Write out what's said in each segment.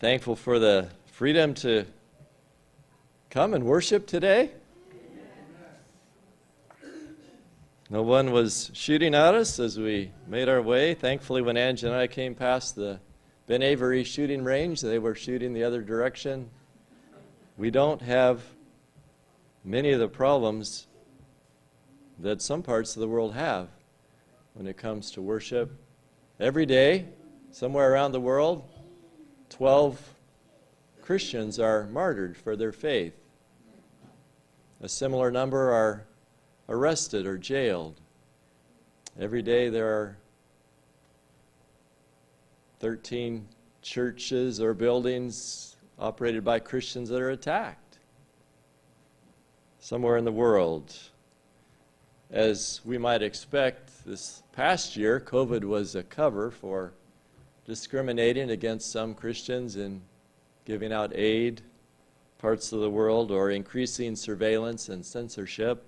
Thankful for the freedom to come and worship today. No one was shooting at us as we made our way. Thankfully, when Ange and I came past the Ben Avery shooting range, they were shooting the other direction. We don't have many of the problems that some parts of the world have when it comes to worship. Every day, somewhere around the world, 12 Christians are martyred for their faith. A similar number are arrested or jailed. Every day there are 13 churches or buildings operated by Christians that are attacked somewhere in the world. As we might expect, this past year, COVID was a cover for discriminating against some Christians in giving out aid parts of the world or increasing surveillance and censorship.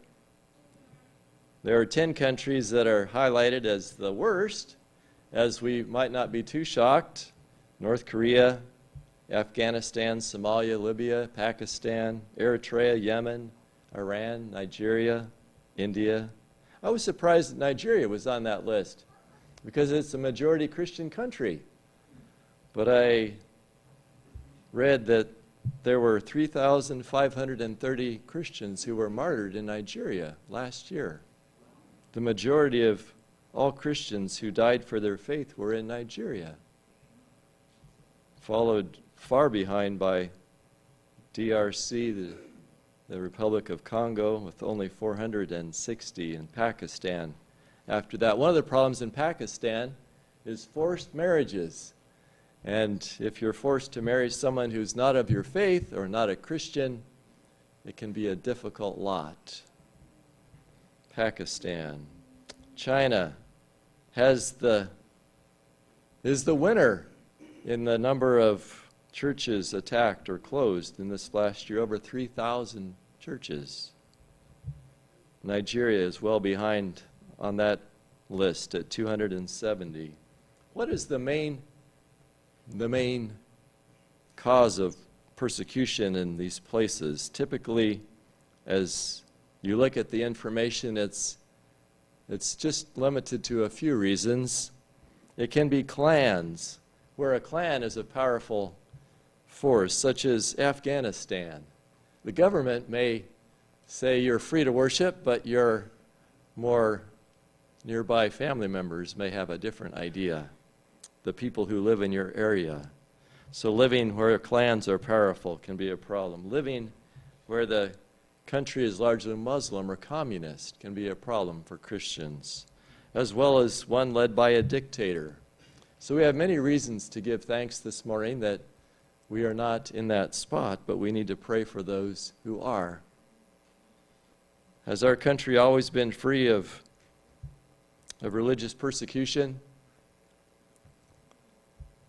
There are 10 countries that are highlighted as the worst, as we might not be too shocked. North Korea, Afghanistan, Somalia, Libya, Pakistan, Eritrea, Yemen, Iran, Nigeria, India. I was surprised that Nigeria was on that list because it's a majority Christian country. But I read that there were 3,530 Christians who were martyred in Nigeria last year. The majority of all Christians who died for their faith were in Nigeria, followed far behind by DRC, the Republic of Congo, with only 460, in Pakistan. After that, one of the problems in Pakistan is forced marriages. And if you're forced to marry someone who's not of your faith or not a Christian, it can be a difficult lot. Pakistan. China is the winner in the number of churches attacked or closed in this last year, over 3,000 churches. Nigeria is well behind on that list at 270. What is the main cause of persecution in these places? Typically, as you look at the information, it's just limited to a few reasons. It can be clans, where a clan is a powerful force, such as Afghanistan. The government may say you're free to worship, but your more nearby family members may have a different idea. The people who live in your area. So living where clans are powerful can be a problem. Living where the country is largely Muslim or communist can be a problem for Christians, as well as one led by a dictator. So we have many reasons to give thanks this morning that we are not in that spot, but we need to pray for those who are. Has our country always been free of religious persecution?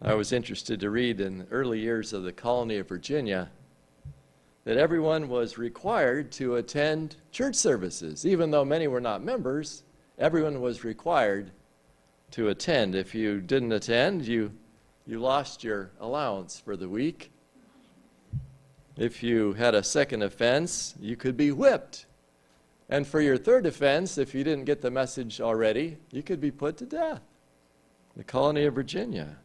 I was interested to read in the early years of the colony of Virginia that everyone was required to attend church services. Even though many were not members, everyone was required to attend. If you didn't attend, you lost your allowance for the week. If you had a second offense, you could be whipped. And for your third offense, if you didn't get the message already, you could be put to death. The colony of Virginia.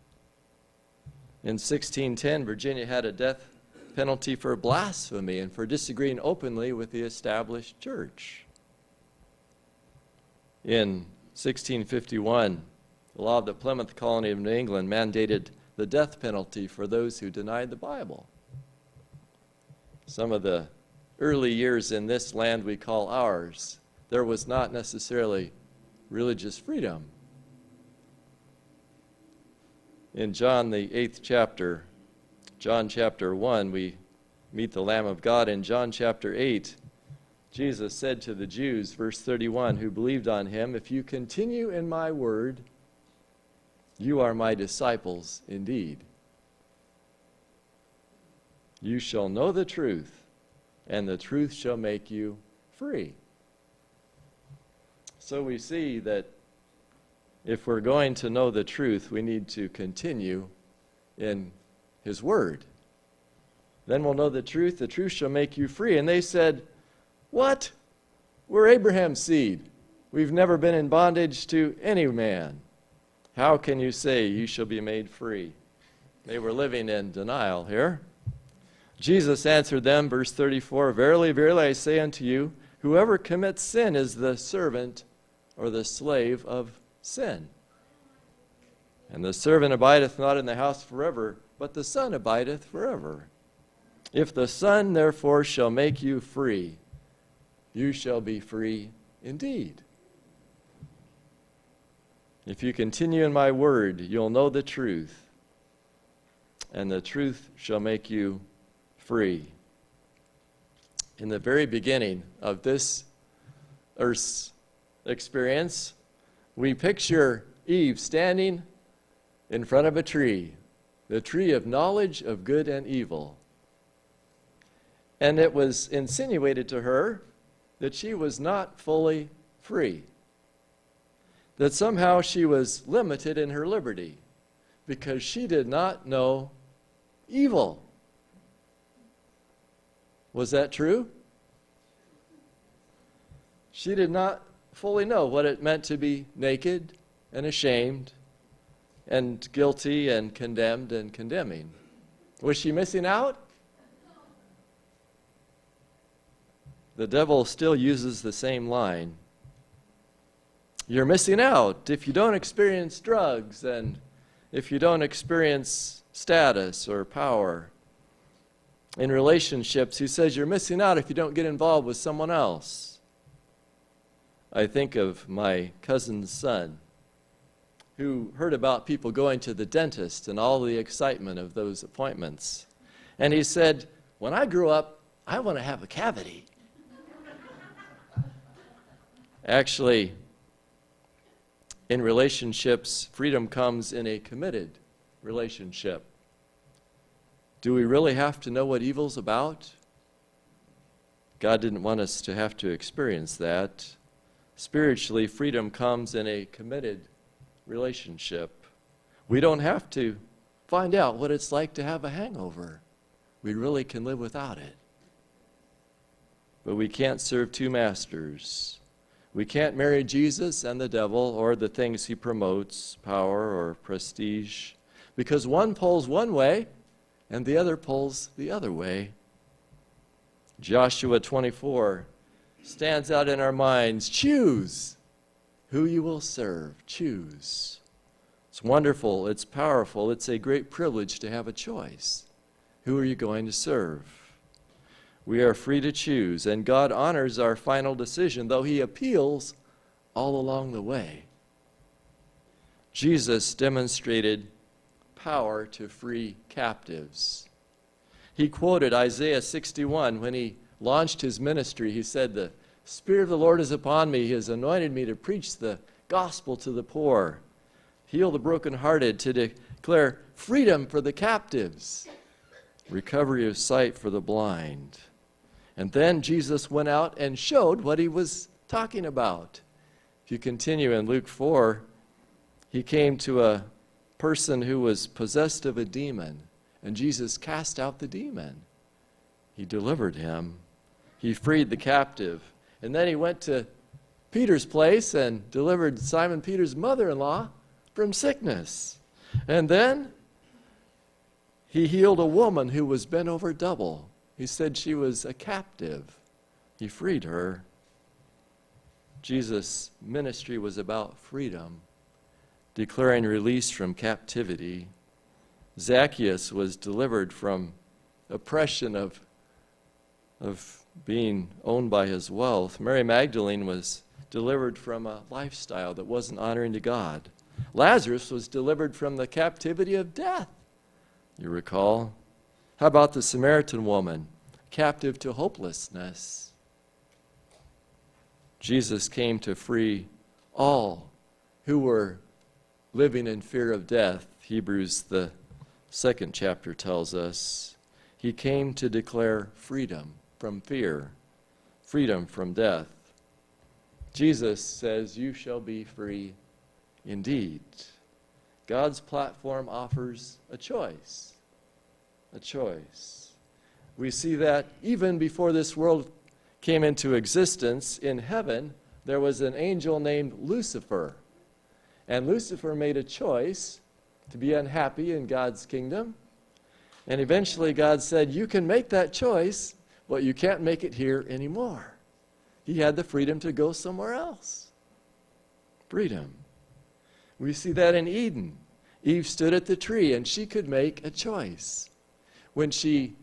In 1610, Virginia had a death penalty for blasphemy and for disagreeing openly with the established church. In 1651, the law of the Plymouth colony of New England mandated the death penalty for those who denied the Bible. Some of the early years in this land we call ours, there was not necessarily religious freedom. In John, the 8th chapter, John chapter 1, we meet the Lamb of God. In John chapter 8, Jesus said to the Jews, verse 31, who believed on him, "If you continue in my word, you are my disciples indeed. You shall know the truth, and the truth shall make you free." So we see that if we're going to know the truth, we need to continue in his word. Then we'll know the truth shall make you free. And they said, what? We're Abraham's seed. We've never been in bondage to any man. How can you say you shall be made free? They were living in denial here. Jesus answered them, verse 34, Verily, verily, I say unto you, whoever commits sin is the servant or the slave of sin. And the servant abideth not in the house forever, but the Son abideth forever. If the Son therefore shall make you free, you shall be free indeed. If you continue in my word, you'll know the truth, and the truth shall make you free. In the very beginning of this earth's experience, we picture Eve standing in front of a tree, the tree of knowledge of good and evil. And it was insinuated to her that she was not fully free, that somehow she was limited in her liberty because she did not know evil. Was that true? She did not fully know what it meant to be naked and ashamed and guilty and condemned and condemning. Was she missing out? The devil still uses the same line. You're missing out if you don't experience drugs and if you don't experience status or power. In relationships, he says you're missing out if you don't get involved with someone else. I think of my cousin's son, who heard about people going to the dentist and all the excitement of those appointments. And he said, when I grow up, I want to have a cavity. Actually, in relationships, freedom comes in a committed relationship. Do we really have to know what evil's about? God didn't want us to have to experience that. Spiritually, freedom comes in a committed relationship. We don't have to find out what it's like to have a hangover. We really can live without it. But we can't serve two masters. We can't marry Jesus and the devil or the things he promotes, power or prestige, because one pulls one way and the other pulls the other way. Joshua 24 stands out in our minds. Choose who you will serve. Choose. It's wonderful. It's powerful. It's a great privilege to have a choice. Who are you going to serve? We are free to choose, and God honors our final decision, though he appeals all along the way. Jesus demonstrated power to free captives. He quoted Isaiah 61 when he launched his ministry. He said, "The Spirit of the Lord is upon me. He has anointed me to preach the gospel to the poor, heal the brokenhearted, to declare freedom for the captives, recovery of sight for the blind." And then Jesus went out and showed what he was talking about. If you continue in Luke 4, he came to a person who was possessed of a demon, and Jesus cast out the demon. He delivered him. He freed the captive. And then he went to Peter's place and delivered Simon Peter's mother-in-law from sickness. And then he healed a woman who was bent over double. He said she was a captive. He freed her. Jesus' ministry was about freedom, declaring release from captivity. Zacchaeus was delivered from oppression of being owned by his wealth. Mary Magdalene was delivered from a lifestyle that wasn't honoring to God. Lazarus was delivered from the captivity of death, you recall. How about the Samaritan woman, captive to hopelessness? Jesus came to free all who were living in fear of death. Hebrews, the 2nd chapter, tells us. He came to declare freedom from fear, freedom from death. Jesus says, "You shall be free indeed." God's platform offers a choice. a choice. We see that even before this world came into existence in heaven, there was an angel named Lucifer. And Lucifer made a choice to be unhappy in God's kingdom. And eventually God said, you can make that choice, but you can't make it here anymore. He had the freedom to go somewhere else. Freedom. We see that in Eden. Eve stood at the tree and she could make a choice. When she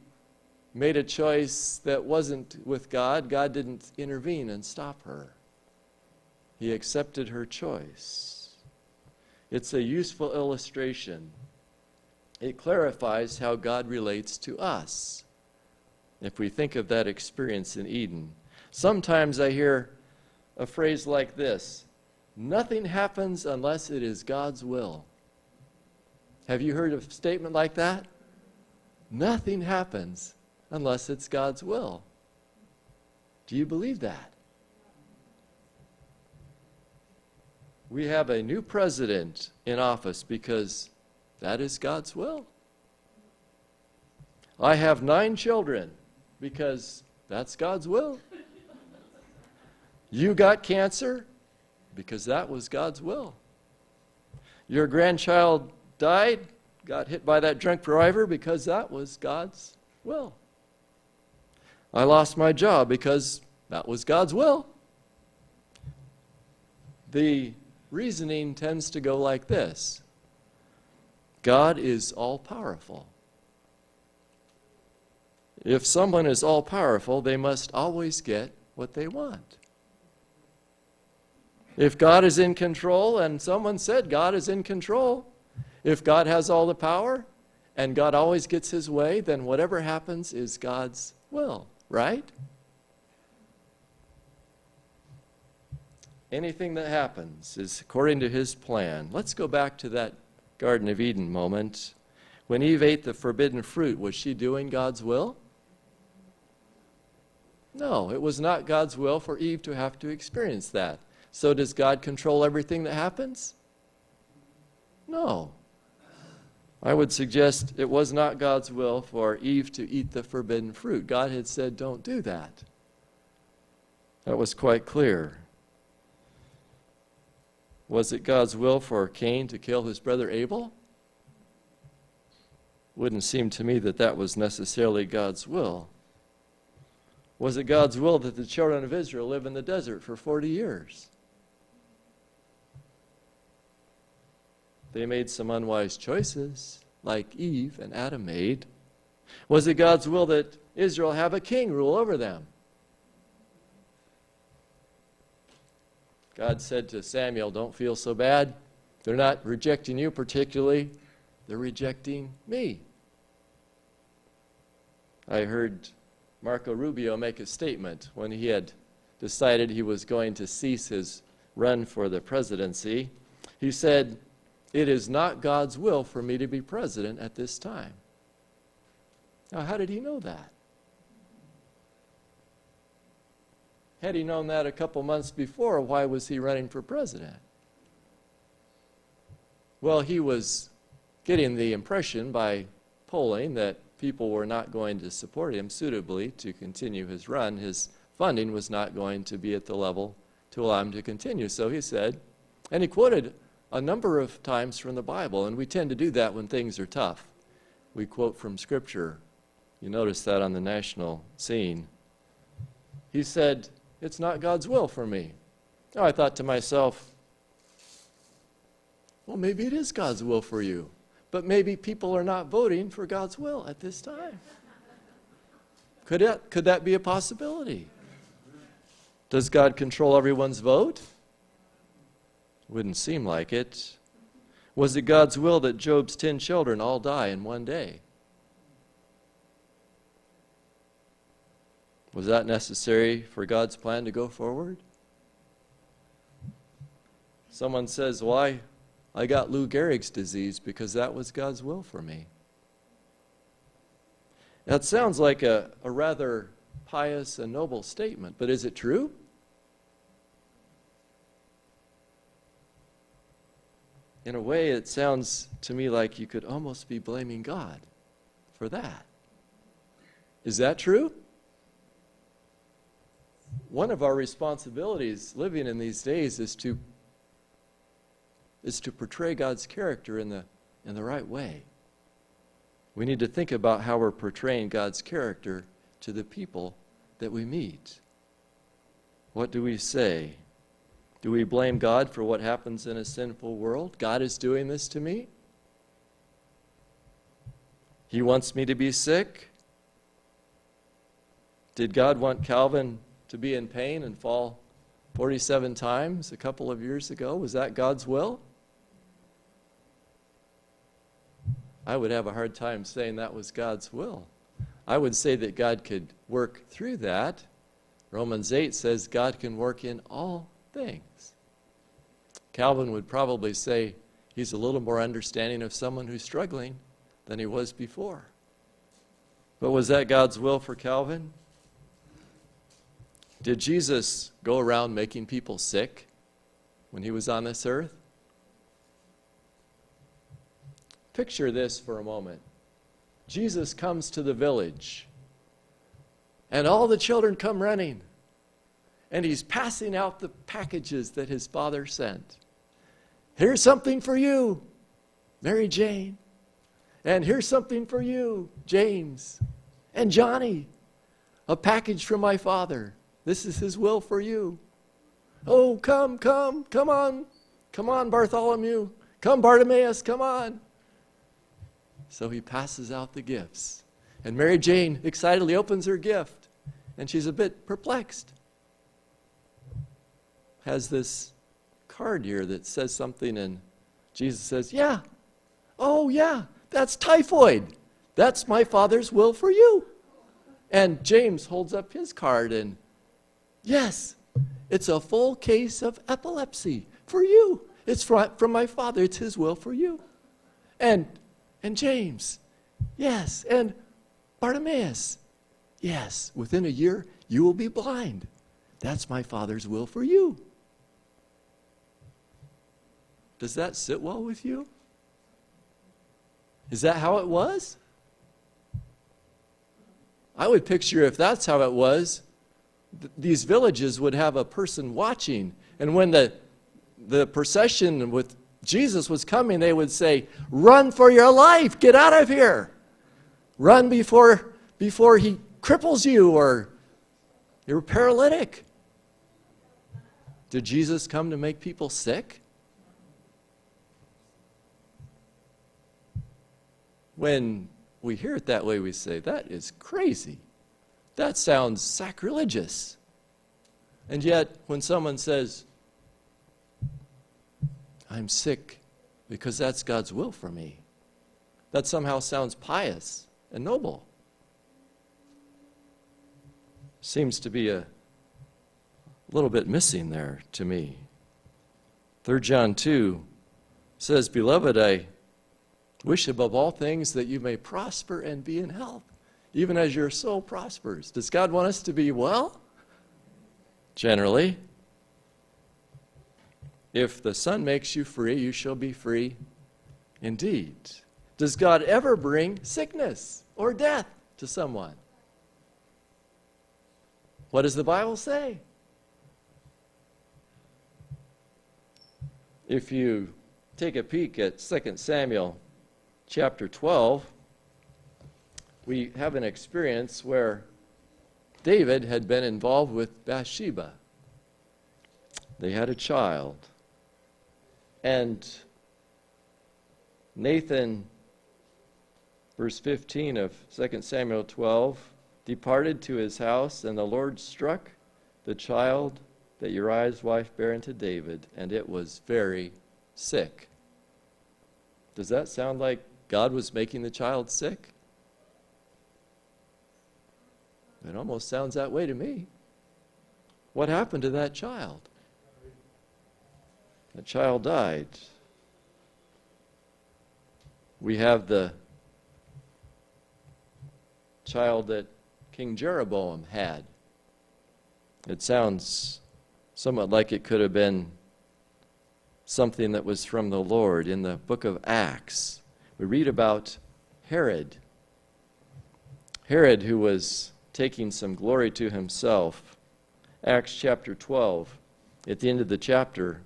made a choice that wasn't with God, God didn't intervene and stop her. He accepted her choice. It's a useful illustration. It clarifies how God relates to us. If we think of that experience in Eden. Sometimes I hear a phrase like this: nothing happens unless it is God's will. Have you heard a statement like that? Nothing happens unless it's God's will. Do you believe that? We have a new president in office because that is God's will. I have 9 children because that's God's will. You got cancer because that was God's will. Your grandchild died, got hit by that drunk driver because that was God's will. I lost my job because that was God's will. The reasoning tends to go like this: God is all-powerful. If someone is all-powerful, they must always get what they want. If God is in control, and someone said God is in control, if God has all the power, and God always gets his way, then whatever happens is God's will, right? Anything that happens is according to his plan. Let's go back to that Garden of Eden moment. When Eve ate the forbidden fruit, was she doing God's will? No, it was not God's will for Eve to have to experience that. So does God control everything that happens? No. I would suggest it was not God's will for Eve to eat the forbidden fruit. God had said, don't do that. That was quite clear. Was it God's will for Cain to kill his brother Abel? Wouldn't seem to me that that was necessarily God's will. Was it God's will that the children of Israel live in the desert for 40 years? They made some unwise choices, like Eve and Adam made. Was it God's will that Israel have a king rule over them? God said to Samuel, don't feel so bad. They're not rejecting you particularly. They're rejecting me. I heard Marco Rubio make a statement when he had decided he was going to cease his run for the presidency. He said, it is not God's will for me to be president at this time. Now, how did he know that? Had he known that a couple months before, why was he running for president? Well, he was getting the impression by polling that people were not going to support him suitably to continue his run. His funding was not going to be at the level to allow him to continue. So he said, and he quoted a number of times from the Bible, and we tend to do that when things are tough. We quote from Scripture. You notice that on the national scene. He said, it's not God's will for me. Now I thought to myself, well, maybe it is God's will for you, but maybe people are not voting for God's will at this time. Could that be a possibility? Does God control everyone's vote? Wouldn't seem like it. Was it God's will that Job's 10 children all die in one day? Was that necessary for God's plan to go forward? Someone says, well, I got Lou Gehrig's disease because that was God's will for me. That sounds like a rather pious and noble statement, but is it true? In a way, it sounds to me like you could almost be blaming God for that. Is that true? One of our responsibilities living in these days is to portray God's character in the right way. We need to think about how we're portraying God's character to the people that we meet. What do we say? Do we blame God for what happens in a sinful world? God is doing this to me? He wants me to be sick? Did God want Calvin to be in pain and fall 47 times a couple of years ago? Was that God's will? I would have a hard time saying that was God's will. I would say that God could work through that. Romans 8 says God can work in all things. Calvin would probably say he's a little more understanding of someone who's struggling than he was before. But was that God's will for Calvin? Did Jesus go around making people sick when he was on this earth? Picture this for a moment. Jesus comes to the village, and all the children come running, and he's passing out the packages that his father sent. Here's something for you, Mary Jane. And here's something for you, James and Johnny. A package from my father. This is his will for you. Oh, come on. Come on, Bartholomew. Come, Bartimaeus, come on. So he passes out the gifts. And Mary Jane excitedly opens her gift. And she's a bit perplexed. Has this card here that says something, and Jesus says, yeah. Oh, yeah, that's typhoid. That's my Father's will for you. And James holds up his card, and yes, it's a full case of epilepsy for you. It's from my Father. It's his will for you. And James, yes. And Bartimaeus, yes. Within a year, you will be blind. That's my Father's will for you. Does that sit well with you? Is that how it was? I would picture if that's how it was, these villages would have a person watching. And when the procession with Jesus was coming, they would say, run for your life, get out of here. Run before he cripples you or you're paralytic. Did Jesus come to make people sick? When we hear it that way, we say, that is crazy. That sounds sacrilegious. And yet, when someone says, I'm sick because that's God's will for me, that somehow sounds pious and noble. Seems to be a little bit missing there to me. 3 John 2 says, Beloved, I wish above all things that you may prosper and be in health, even as your soul prospers. Does God want us to be well? Generally. If the Son makes you free, you shall be free indeed. Does God ever bring sickness or death to someone? What does the Bible say? If you take a peek at 2 Samuel Chapter 12, we have an experience where David had been involved with Bathsheba. They had a child. And Nathan, verse 15 of 2 Samuel 12, departed to his house, and the Lord struck the child that Uriah's wife bare unto David, and it was very sick. Does that sound like God was making the child sick? It almost sounds that way to me. What happened to that child? The child died. We have the child that King Jeroboam had. It sounds somewhat like it could have been something that was from the Lord. In the book of Acts, we read about Herod Herod, who was taking some glory to himself. Acts chapter 12, at the end of the chapter,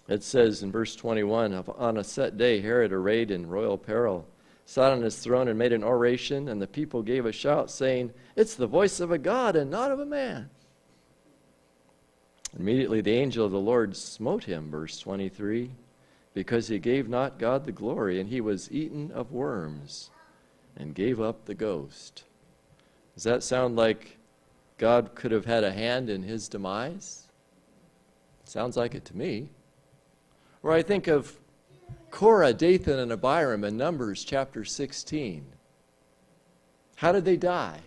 it says in verse 21, on a set day, Herod, arrayed in royal apparel, sat on his throne and made an oration, and the people gave a shout, saying, "It's the voice of a God and not of a man." Immediately the angel of the Lord smote him, verse 23, because he gave not God the glory, and he was eaten of worms, and gave up the ghost. Does that sound like God could have had a hand in his demise? Sounds like it to me. Or I think of Korah, Dathan, and Abiram in Numbers chapter 16. How did they die?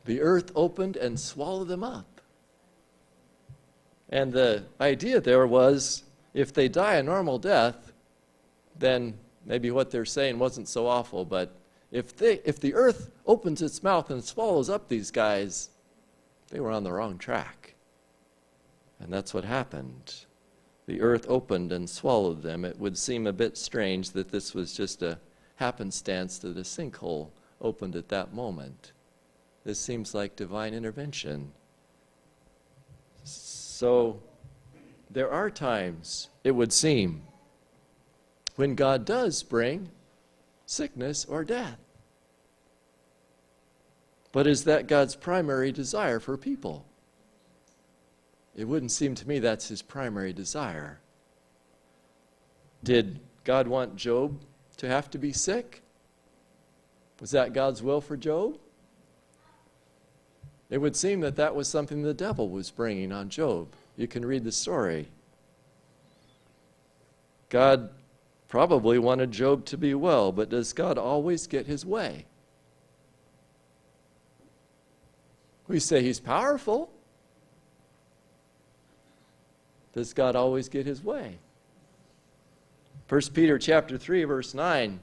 The earth opened and swallowed them up. And the idea there was, if they die a normal death, then maybe what they're saying wasn't so awful. But if the earth opens its mouth and swallows up these guys, they were on the wrong track. And that's what happened. The earth opened and swallowed them. It would seem a bit strange that this was just a happenstance that a sinkhole opened at that moment. This seems like divine intervention. So there are times, it would seem, when God does bring sickness or death. But is that God's primary desire for people? It wouldn't seem to me that's his primary desire. Did God want Job to have to be sick? Was that God's will for Job? It would seem that that was something the devil was bringing on Job. You can read the story. God probably wanted Job to be well, but does God always get his way? We say he's powerful. Does God always get his way? 1 Peter chapter 3, verse 9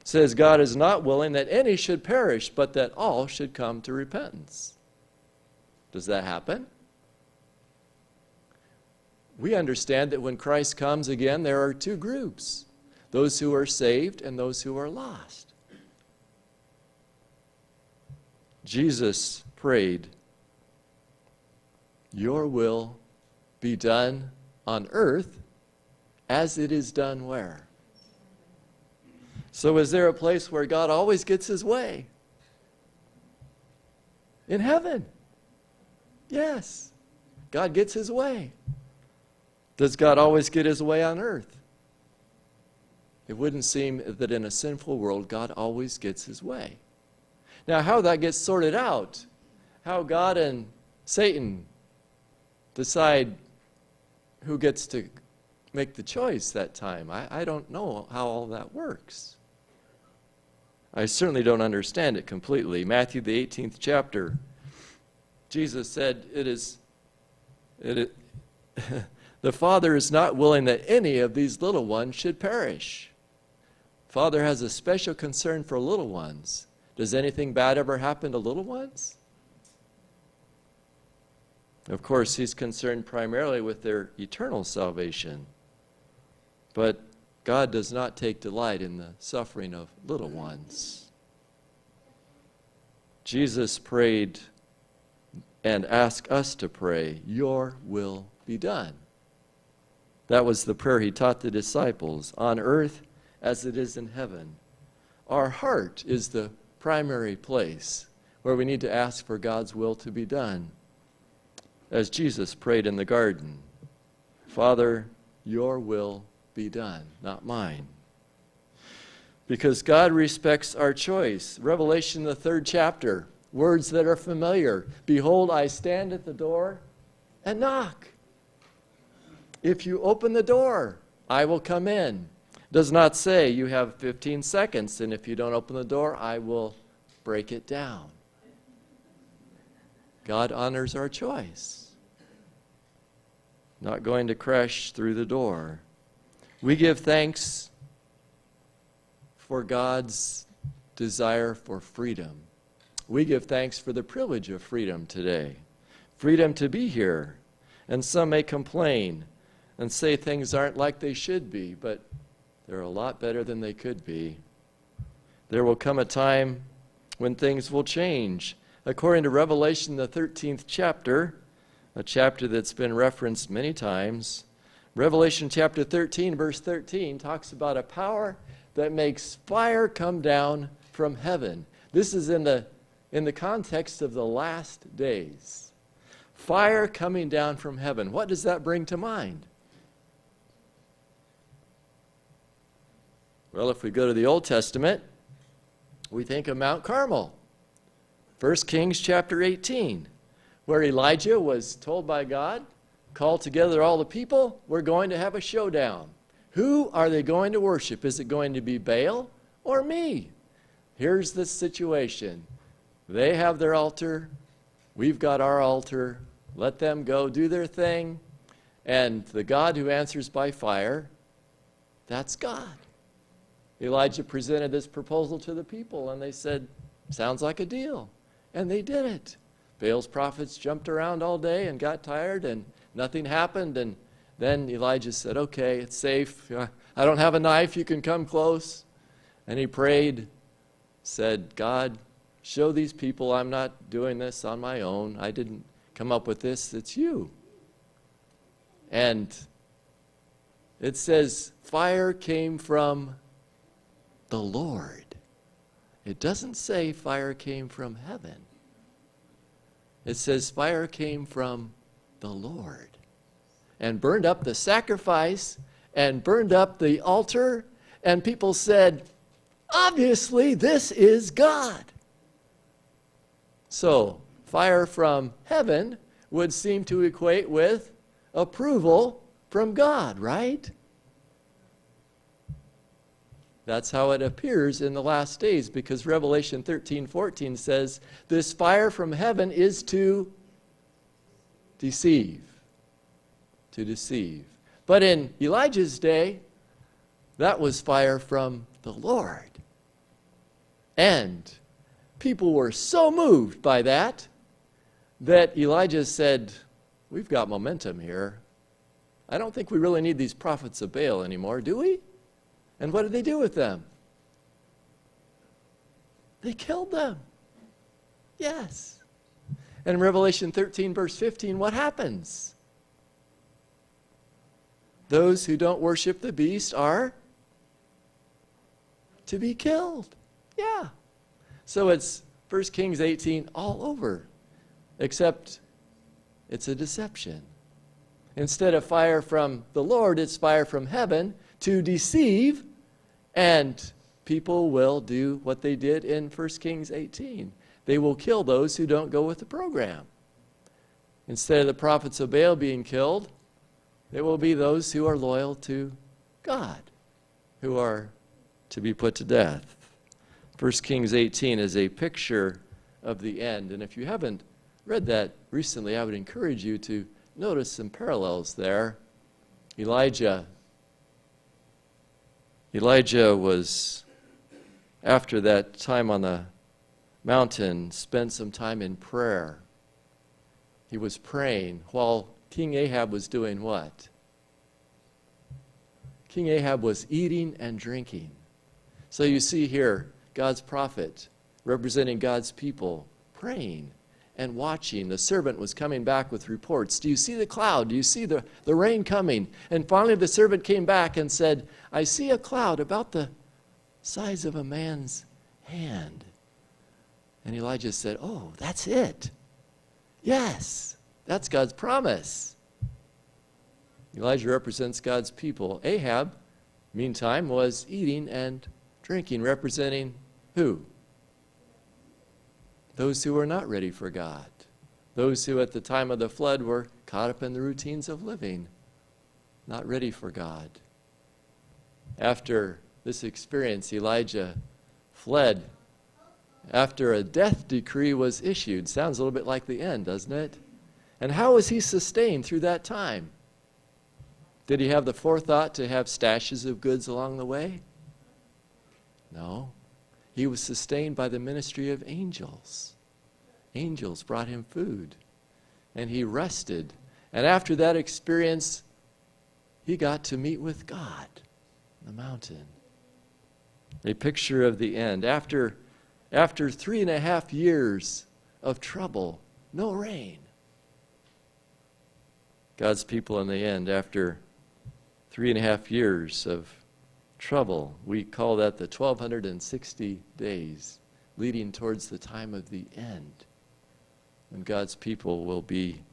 says, God is not willing that any should perish, but that all should come to repentance. Does that happen? We understand that when Christ comes again, there are two groups, those who are saved and those who are lost. Jesus prayed, your will be done on earth as it is done where? So is there a place where God always gets his way? In heaven. Yes. God gets his way. Does God always get his way on earth? It wouldn't seem that in a sinful world God always gets his way. Now how that gets sorted out, how God and Satan decide who gets to make the choice that time, I don't know how all that works. I certainly don't understand it completely. Matthew the 18th chapter, Jesus said, the Father is not willing that any of these little ones should perish. Father has a special concern for little ones. Does anything bad ever happen to little ones? Of course, he's concerned primarily with their eternal salvation. But God does not take delight in the suffering of little ones. Jesus prayed and asked us to pray, your will be done. That was the prayer he taught the disciples, on earth as it is in heaven. Our heart is the primary place where we need to ask for God's will to be done. As Jesus prayed in the garden, Father, your will be done, not mine. Because God respects our choice. Revelation, the 3rd chapter, words that are familiar. Behold, I stand at the door and knock. If you open the door, I will come in. Does not say you have 15 seconds, and if you don't open the door, I will break it down. God honors our choice. Not going to crash through the door. We give thanks for God's desire for freedom. We give thanks for the privilege of freedom today. Freedom to be here. And some may complain and say things aren't like they should be, but they're a lot better than they could be. There will come a time when things will change. According to Revelation, the 13th chapter, a chapter that's been referenced many times, Revelation chapter 13, verse 13, talks about a power that makes fire come down from heaven. This is in the context of the last days. Fire coming down from heaven. What does that bring to mind? Well, if we go to the Old Testament, we think of Mount Carmel. 1 Kings chapter 18, where Elijah was told by God, call together all the people, we're going to have a showdown. Who are they going to worship? Is it going to be Baal or me? Here's the situation. They have their altar, we've got our altar, let them go do their thing, and the God who answers by fire, that's God. Elijah presented this proposal to the people, and they said, sounds like a deal. And they did it. Baal's prophets jumped around all day and got tired, and nothing happened. And then Elijah said, okay, it's safe. I don't have a knife. You can come close. And he prayed, said, God, show these people I'm not doing this on my own. I didn't come up with this. It's you. And it says, fire came from the Lord. It doesn't say fire came from heaven. It says fire came from the Lord and burned up the sacrifice and burned up the altar, and people said, obviously this is God. So fire from heaven would seem to equate with approval from God, right? That's how it appears in the last days, because Revelation 13:14 says, this fire from heaven is to deceive. To deceive. But in Elijah's day, that was fire from the Lord. And people were so moved by that, that Elijah said, we've got momentum here. I don't think we really need these prophets of Baal anymore, do we? And what did they do with them? They killed them. Yes. And in Revelation 13, verse 15, what happens? Those who don't worship the beast are to be killed. Yeah. So it's 1 Kings 18 all over, except it's a deception. Instead of fire from the Lord, it's fire from heaven to deceive, and people will do what they did in 1 Kings 18. They will kill those who don't go with the program. Instead of the prophets of Baal being killed, there will be those who are loyal to God, who are to be put to death. 1 Kings 18 is a picture of the end, and if you haven't read that recently, I would encourage you to notice some parallels there. Elijah was, after that time on the mountain, spent some time in prayer. He was praying while King Ahab was doing what? King Ahab was eating and drinking. So you see here, God's prophet representing God's people praying and watching. The servant was coming back with reports. Do you see the cloud? Do you see the rain coming? And finally the servant came back and said, I see a cloud about the size of a man's hand. And Elijah said, oh, that's it. Yes, that's God's promise. Elijah represents God's people. Ahab, meantime, was eating and drinking, representing who? Those who were not ready for God. Those who at the time of the flood were caught up in the routines of living, not ready for God. After this experience, Elijah fled after a death decree was issued. Sounds a little bit like the end, doesn't it? And how was he sustained through that time? Did he have the forethought to have stashes of goods along the way? No. He was sustained by the ministry of angels. Angels brought him food, and he rested. And after that experience, he got to meet with God on the mountain. A picture of the end. After 3.5 years of trouble, no rain. God's people in the end, after 3.5 years of trouble, we call that the 1260 days leading towards the time of the end, when God's people will be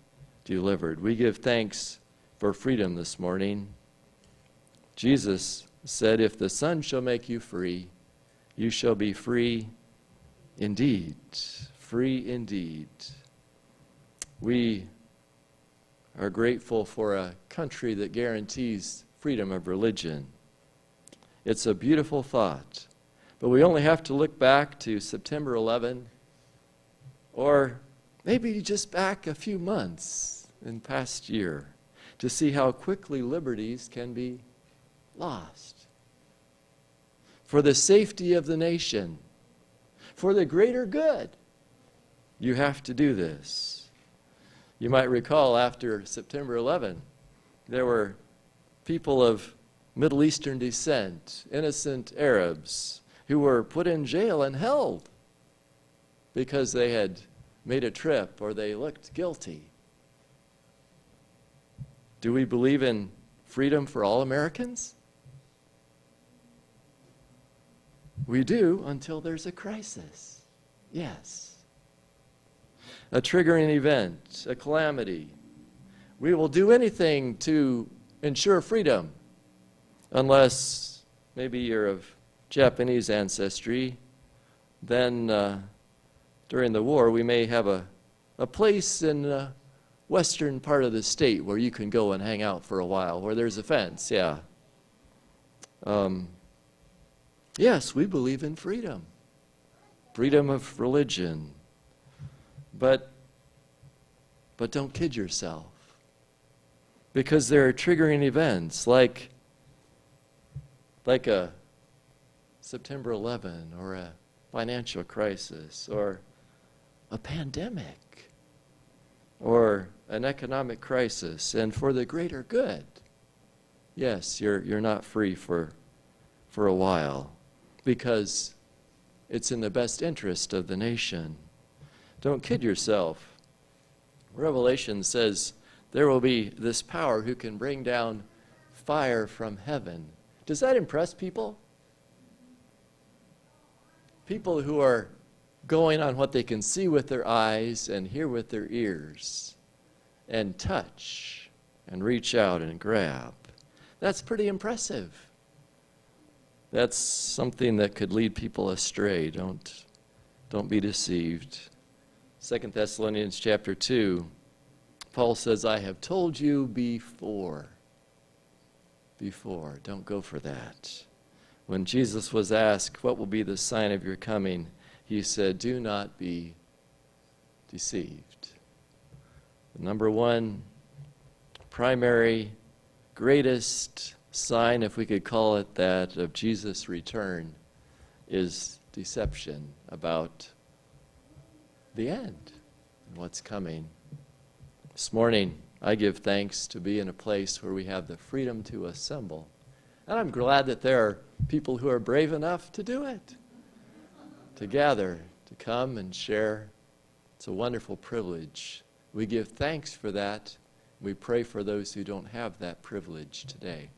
delivered. We give thanks for freedom this morning. Jesus said, if the Son shall make you free, you shall be free indeed. Free indeed. We are grateful for a country that guarantees freedom of religion. It's a beautiful thought, but we only have to look back to September 11, or maybe just back a few months in past year, to see how quickly liberties can be lost. For the safety of the nation, for the greater good, you have to do this. You might recall after September 11, there were people of Middle Eastern descent, innocent Arabs, who were put in jail and held because they had made a trip or they looked guilty. Do we believe in freedom for all Americans? We do until there's a crisis. Yes. A triggering event, a calamity. We will do anything to ensure freedom, unless maybe you're of Japanese ancestry. Then during the war, we may have a place in the western part of the state where you can go and hang out for a while, where there's a fence, yeah. Yes, we believe in freedom. Freedom of religion. But don't kid yourself. Because there are triggering events like a September 11 or a financial crisis or a pandemic or an economic crisis, and for the greater good. Yes, you're not free for a while, because it's in the best interest of the nation. Don't kid yourself. Revelation says there will be this power who can bring down fire from heaven. Does that impress people? People who are going on what they can see with their eyes and hear with their ears and touch and reach out and grab. That's pretty impressive. That's something that could lead people astray. Don't be deceived. 2 Thessalonians Chapter 2, Paul says, I have told you before. Before. Don't go for that. When Jesus was asked, what will be the sign of your coming? He said, do not be deceived. The number one, primary, greatest sign, if we could call it that, of Jesus' return is deception about the end and what's coming. This morning, I give thanks to be in a place where we have the freedom to assemble. And I'm glad that there are people who are brave enough to do it, to gather, to come and share. It's a wonderful privilege. We give thanks for that. We pray for those who don't have that privilege today.